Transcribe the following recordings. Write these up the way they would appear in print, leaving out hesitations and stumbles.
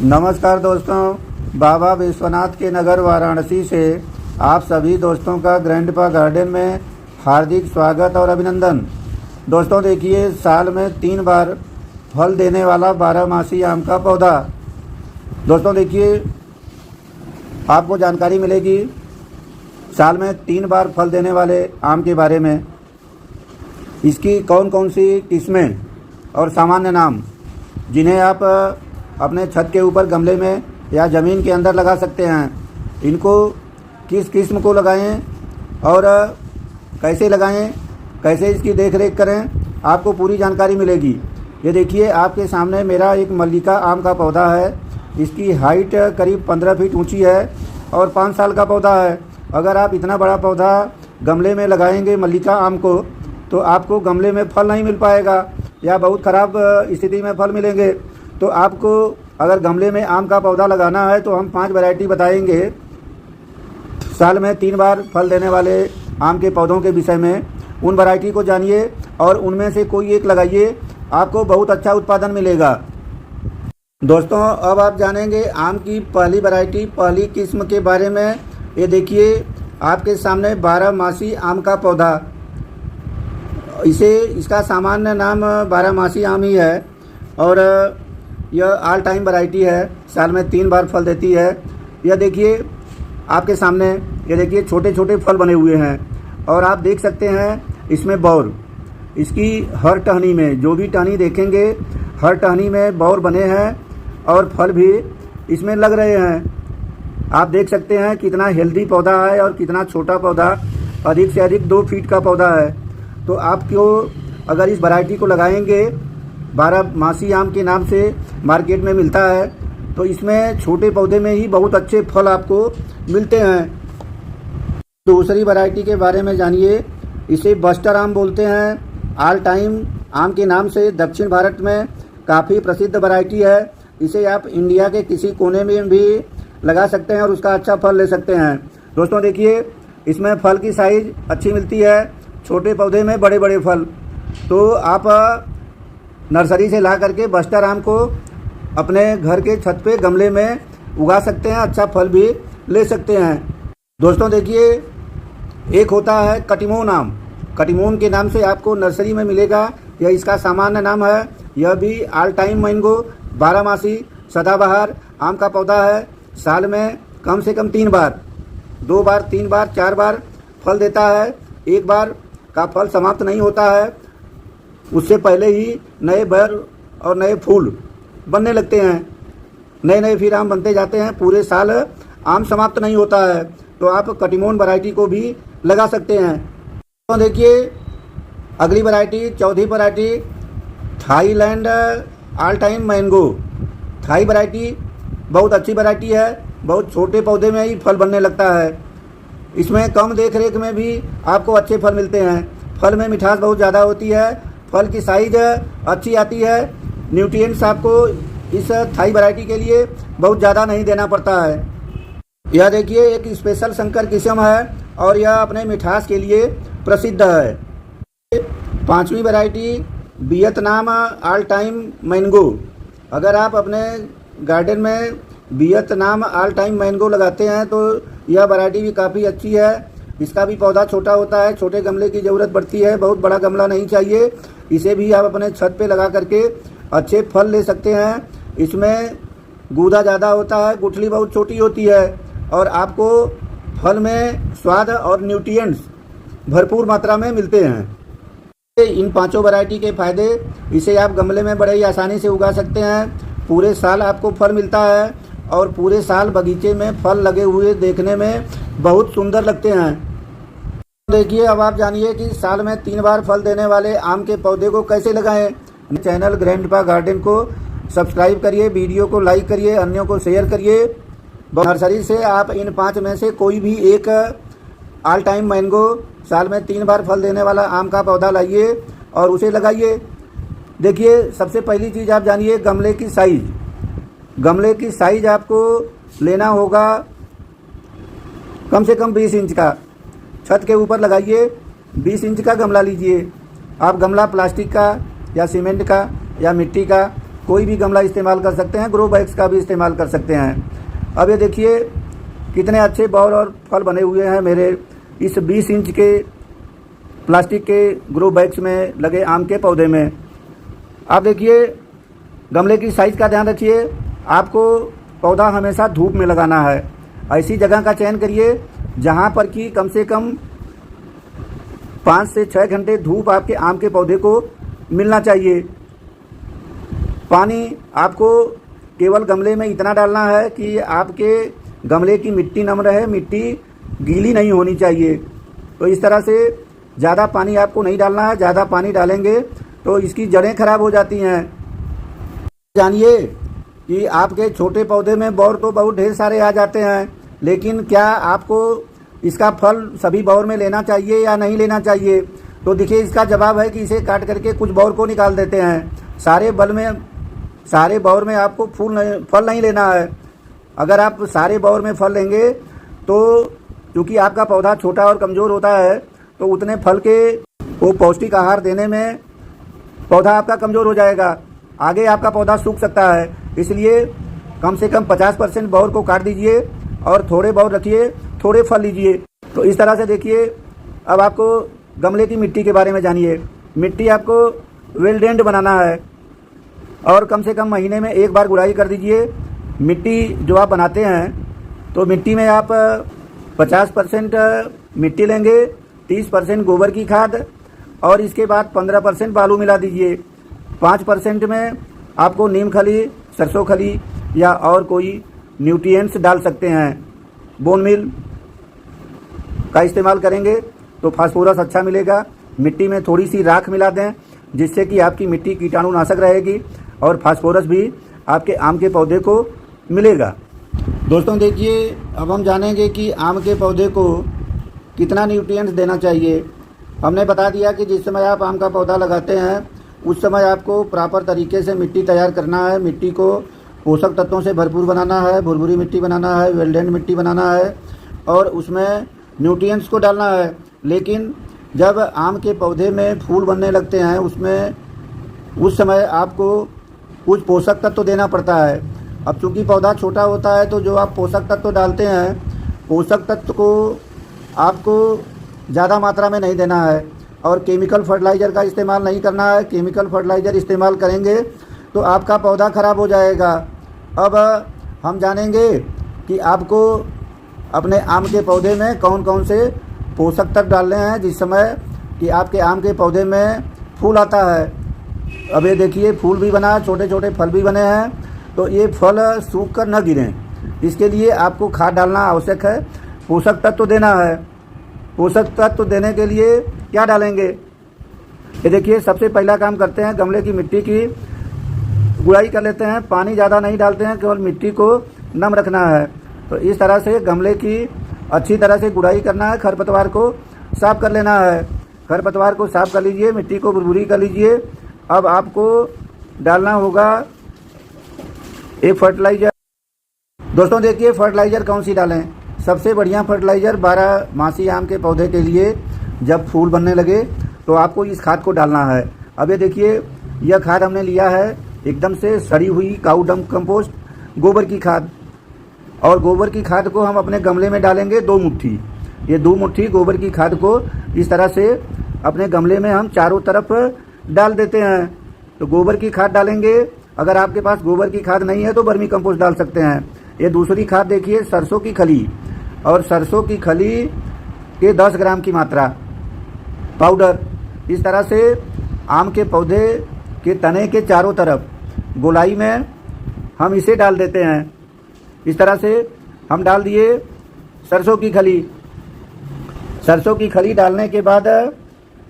नमस्कार दोस्तों, बाबा विश्वनाथ के नगर वाराणसी से आप सभी दोस्तों का ग्रैंडपा गार्डन में हार्दिक स्वागत और अभिनंदन। दोस्तों देखिए, साल में 3 बार फल देने वाला 12 आम का पौधा। दोस्तों देखिए, आपको जानकारी मिलेगी साल में 3 बार फल देने वाले आम के बारे में, इसकी कौन कौन सी किस्में और सामान्य नाम जिन्हें आप अपने छत के ऊपर गमले में या ज़मीन के अंदर लगा सकते हैं। इनको किस किस्म को लगाएं और कैसे लगाएं, कैसे इसकी देख रेख करें, आपको पूरी जानकारी मिलेगी। ये देखिए, आपके सामने मेरा एक मल्लिका आम का पौधा है। इसकी हाइट करीब 15 फीट ऊंची है और 5 साल का पौधा है। अगर आप इतना बड़ा पौधा गमले में लगाएंगे मल्लिका आम को, तो आपको गमले में फल नहीं मिल पाएगा या बहुत ख़राब स्थिति में फल मिलेंगे। तो आपको अगर गमले में आम का पौधा लगाना है तो हम 5 वैरायटी बताएंगे साल में 3 बार फल देने वाले आम के पौधों के विषय में। उन वैरायटी को जानिए और उनमें से कोई एक लगाइए, आपको बहुत अच्छा उत्पादन मिलेगा। दोस्तों, अब आप जानेंगे आम की पहली वैरायटी, पहली किस्म के बारे में। ये देखिए, आपके सामने 12 आम का पौधा। इसका सामान्य नाम 12 आम ही है और यह ऑल टाइम वैरायटी है, साल में 3 बार फल देती है। यह देखिए, आपके सामने ये देखिए छोटे छोटे फल बने हुए हैं और आप देख सकते हैं इसमें बौर, इसकी हर टहनी में, जो भी टहनी देखेंगे हर टहनी में बौर बने हैं और फल भी इसमें लग रहे हैं। आप देख सकते हैं कितना हेल्दी पौधा है और कितना छोटा पौधा, अधिक से अधिक 2 फीट का पौधा है। तो आपको अगर इस वैरायटी को लगाएंगे, 12 आम के नाम से मार्केट में मिलता है, तो इसमें छोटे पौधे में ही बहुत अच्छे फल आपको मिलते हैं। दूसरी वैरायटी के बारे में जानिए। इसे बस्टर आम बोलते हैं। ऑल टाइम आम के नाम से दक्षिण भारत में काफ़ी प्रसिद्ध वैरायटी है। इसे आप इंडिया के किसी कोने में भी लगा सकते हैं और उसका अच्छा फल ले सकते हैं। दोस्तों देखिए, इसमें फल की साइज़ अच्छी मिलती है, छोटे पौधे में बड़े बड़े फल। तो आप नर्सरी से ला करके बस्टर आम को अपने घर के छत पे गमले में उगा सकते हैं, अच्छा फल भी ले सकते हैं। दोस्तों देखिए, एक होता है कटिमोन आम। कटिमोन के नाम से आपको नर्सरी में मिलेगा, यह इसका सामान्य नाम है। यह भी ऑल टाइम मैंगो 12 सदाबहार आम का पौधा है। साल में कम से कम 3 बार, 2 बार, 3 बार, 4 बार फल देता है। एक बार का फल समाप्त नहीं होता है, उससे पहले ही नए बर और नए फूल बनने लगते हैं। नए नए फिर आम बनते जाते हैं, पूरे साल आम समाप्त नहीं होता है। तो आप कटिमोन वैरायटी को भी लगा सकते हैं। तो देखिए, अगली वैरायटी, चौथी variety, Thailand all time mango. Thai variety बहुत अच्छी वैरायटी है, बहुत छोटे पौधे में ही फल बनने लगता है। इसमें कम देख रेख में भी आपको अच्छे फल मिलते हैं। फल में मिठास बहुत ज़्यादा होती है, फल की साइज अच्छी आती है। न्यूट्रिएंट्स आपको इस थाई वैरायटी के लिए बहुत ज़्यादा नहीं देना पड़ता है। यह देखिए, एक स्पेशल संकर किस्म है और यह अपने मिठास के लिए प्रसिद्ध है। 5वीं variety, Vietnam all time mango. अगर आप अपने गार्डन में वियतनाम ऑल टाइम मैंगो लगाते हैं तो यह वैरायटी भी काफ़ी अच्छी है। इसका भी पौधा छोटा होता है, छोटे गमले की ज़रूरत पड़ती है, बहुत बड़ा गमला नहीं चाहिए। इसे भी आप अपने छत पे लगा करके अच्छे फल ले सकते हैं। इसमें गूदा ज़्यादा होता है, गुठली बहुत छोटी होती है और आपको फल में स्वाद और न्यूट्रिएंट्स भरपूर मात्रा में मिलते हैं। इन 5 वैरायटी के फ़ायदे, इसे आप गमले में बड़े ही आसानी से उगा सकते हैं। पूरे साल आपको फल मिलता है और पूरे साल बगीचे में फल लगे हुए देखने में बहुत सुंदर लगते हैं। देखिए, अब आप जानिए कि साल में 3 बार फल देने वाले आम के पौधे को कैसे लगाएं। चैनल ग्रैंडपा गार्डन को सब्सक्राइब करिए, वीडियो को लाइक करिए, अन्यों को शेयर करिए। नर्सरी से आप इन 5 में से कोई भी एक ऑल टाइम मैंगो, साल में 3 बार फल देने वाला आम का पौधा लाइए और उसे लगाइए। देखिए, सबसे पहली चीज़ आप जानिए गमले की साइज़। गमले की साइज़ आपको लेना होगा कम से कम 20 इंच का। छत के ऊपर लगाइए, 20 इंच का गमला लीजिए। आप गमला प्लास्टिक का या सीमेंट का या मिट्टी का कोई भी गमला इस्तेमाल कर सकते हैं, ग्रो बैग्स का भी इस्तेमाल कर सकते हैं। अब ये देखिए कितने अच्छे बॉल और फल बने हुए हैं मेरे इस 20 इंच के प्लास्टिक के ग्रो बैग्स में लगे आम के पौधे में। आप देखिए गमले की साइज़ का ध्यान रखिए, आपको पौधा हमेशा धूप में लगाना है। ऐसी जगह का चयन करिए जहाँ पर कि कम से कम 5 से 6 घंटे धूप आपके आम के पौधे को मिलना चाहिए। पानी आपको केवल गमले में इतना डालना है कि आपके गमले की मिट्टी नम रहे, मिट्टी गीली नहीं होनी चाहिए। तो इस तरह से ज़्यादा पानी आपको नहीं डालना है, ज़्यादा पानी डालेंगे तो इसकी जड़ें खराब हो जाती हैं। जानिए कि आपके छोटे पौधे में बौर तो बहुत ढेर सारे आ जाते हैं, लेकिन क्या आपको इसका फल सभी बौर में लेना चाहिए या नहीं लेना चाहिए? तो देखिए इसका जवाब है कि इसे काट करके कुछ बौर को निकाल देते हैं। सारे बौर में आपको फल नहीं लेना है। अगर आप सारे बौर में फल लेंगे तो क्योंकि आपका पौधा छोटा और कमज़ोर होता है तो उतने फल के वो पौष्टिक आहार देने में पौधा आपका कमज़ोर हो जाएगा, आगे आपका पौधा सूख सकता है। इसलिए कम से कम 50% बौर को काट दीजिए और थोड़े बौर रखिए, थोड़े फल लीजिए। तो इस तरह से देखिए अब आपको गमले की मिट्टी के बारे में जानिए। मिट्टी आपको वेल ड्रेन्ड बनाना है और कम से कम महीने में एक बार गुड़ाई कर दीजिए। मिट्टी जो आप बनाते हैं तो मिट्टी में आप 50% मिट्टी लेंगे, 30% गोबर की खाद और इसके बाद 15% बालू मिला दीजिए। 5% में आपको नीम खली, सरसों खली या और कोई न्यूट्रिएंट्स डाल सकते हैं। बोन मील का इस्तेमाल करेंगे तो फास्फोरस अच्छा मिलेगा। मिट्टी में थोड़ी सी राख मिला दें जिससे कि आपकी मिट्टी कीटाणुनाशक रहेगी और फास्फोरस भी आपके आम के पौधे को मिलेगा। दोस्तों देखिए अब हम जानेंगे कि आम के पौधे को कितना न्यूट्रिएंट्स देना चाहिए। हमने बता दिया कि जिस समय आप आम का पौधा लगाते हैं उस समय आपको प्रॉपर तरीके से मिट्टी तैयार करना है। मिट्टी को पोषक तत्वों से भरपूर बनाना है, भुरभुरी मिट्टी बनाना है, वेल ड्रेन्ड मिट्टी बनाना है और उसमें न्यूट्रिएंट्स को डालना है। लेकिन जब आम के पौधे में फूल बनने लगते हैं उस समय आपको कुछ पोषक तत्व देना पड़ता है। अब चूँकि पौधा छोटा होता है तो जो आप पोषक तत्व डालते हैं, पोषक तत्व को आपको ज़्यादा मात्रा में नहीं देना है और केमिकल फर्टिलाइज़र का इस्तेमाल नहीं करना है। केमिकल फर्टिलाइज़र इस्तेमाल करेंगे तो आपका पौधा ख़राब हो जाएगा। अब हम जानेंगे कि आपको अपने आम के पौधे में कौन कौन से पोषक तत्व डालने हैं जिस समय कि आपके आम के पौधे में फूल आता है। अब ये देखिए फूल भी बना है, छोटे छोटे फल भी बने हैं, तो ये फल सूख कर न गिरें इसके लिए आपको खाद डालना आवश्यक है, पोषक तत्व देना है। पोषक तत्व देने के लिए क्या डालेंगे? ये देखिए सबसे पहला काम करते हैं, गमले की मिट्टी की गुड़ाई कर लेते हैं। पानी ज़्यादा नहीं डालते हैं, केवल मिट्टी को नम रखना है। तो इस तरह से गमले की अच्छी तरह से गुड़ाई करना है। खरपतवार को साफ़ कर लेना है। खरपतवार को साफ़ कर लीजिए, मिट्टी को भुरभुरी कर लीजिए। अब आपको डालना होगा एक फर्टिलाइज़र। दोस्तों देखिए फर्टिलाइज़र कौन सी डालें? सबसे बढ़िया फर्टिलाइज़र 12 आम के पौधे के लिए जब फूल बनने लगे तो आपको इस खाद को डालना है। अब ये देखिए यह खाद हमने लिया है एकदम से सड़ी हुई काऊ डंग कंपोस्ट, गोबर की खाद। और गोबर की खाद को हम अपने गमले में डालेंगे 2 मुट्ठी। ये 2 मुट्ठी गोबर की खाद को इस तरह से अपने गमले में हम चारों तरफ डाल देते हैं। तो गोबर की खाद डालेंगे। अगर आपके पास गोबर की खाद नहीं है तो वर्मी कंपोस्ट डाल सकते हैं। ये दूसरी खाद देखिए सरसों की खली, और सरसों की खली के 10 ग्राम की मात्रा पाउडर। इस तरह से आम के पौधे के तने के चारों तरफ गोलाई में हम इसे डाल देते हैं। इस तरह से हम डाल दिए सरसों की खली। सरसों की खली डालने के बाद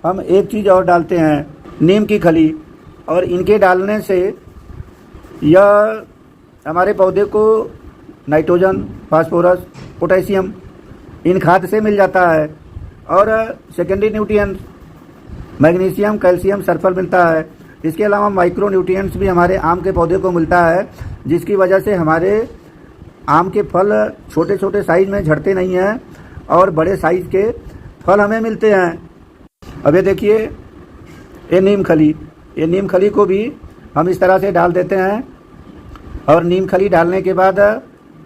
हम एक चीज़ और डालते हैं, नीम की खली। और इनके डालने से यह हमारे पौधे को नाइट्रोजन, फास्फोरस, पोटेशियम इन खाद से मिल जाता है। और secondary nutrients magnesium, calcium, sulphur मिलता है। इसके अलावा माइक्रो न्यूट्रिएंट्स भी हमारे आम के पौधे को मिलता है, जिसकी वजह से हमारे आम के फल छोटे छोटे साइज़ में झड़ते नहीं हैं और बड़े साइज़ के फल हमें मिलते हैं। अब ये देखिए ये नीम खली को भी हम इस तरह से डाल देते हैं और नीम खली डालने के बाद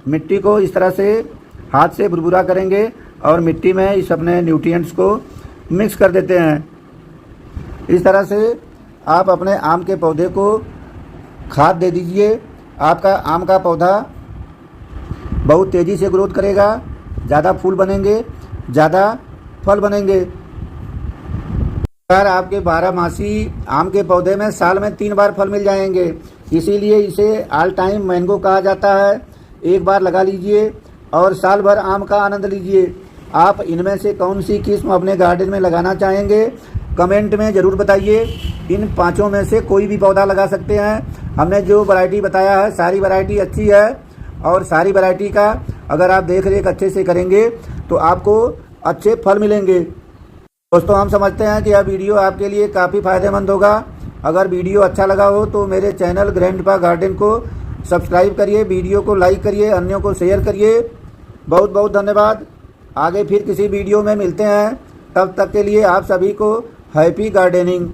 मिट्टी को इस तरह से हाथ से बुरबुरा करेंगे और मिट्टी में इस अपने न्यूट्रिएंट्स को मिक्स कर देते हैं। इस तरह से आप अपने आम के पौधे को खाद दे दीजिए। आपका आम का पौधा बहुत तेज़ी से ग्रोथ करेगा, ज़्यादा फूल बनेंगे, ज़्यादा फल बनेंगे। अगर आपके 12 आम के पौधे में साल में 3 बार फल मिल जाएंगे, इसीलिए इसे ऑल टाइम मैंगो कहा जाता है। एक बार लगा लीजिए और साल भर आम का आनंद लीजिए। आप इनमें से कौन सी किस्म अपने गार्डन में लगाना चाहेंगे, कमेंट में ज़रूर बताइए। इन 5 में से कोई भी पौधा लगा सकते हैं। हमने जो वैरायटी बताया है सारी वैरायटी अच्छी है और सारी वैरायटी का अगर आप देख रेख अच्छे से करेंगे तो आपको अच्छे फल मिलेंगे। दोस्तों, हम समझते हैं कि यह वीडियो आपके लिए काफ़ी फ़ायदेमंद होगा। अगर वीडियो अच्छा लगा हो तो मेरे चैनल ग्रैंडपा गार्डन को सब्सक्राइब करिए, वीडियो को लाइक करिए, अन्यों को शेयर करिए। बहुत बहुत धन्यवाद। आगे फिर किसी वीडियो में मिलते हैं। तब तक के लिए आप सभी को हैप्पी गार्डनिंग।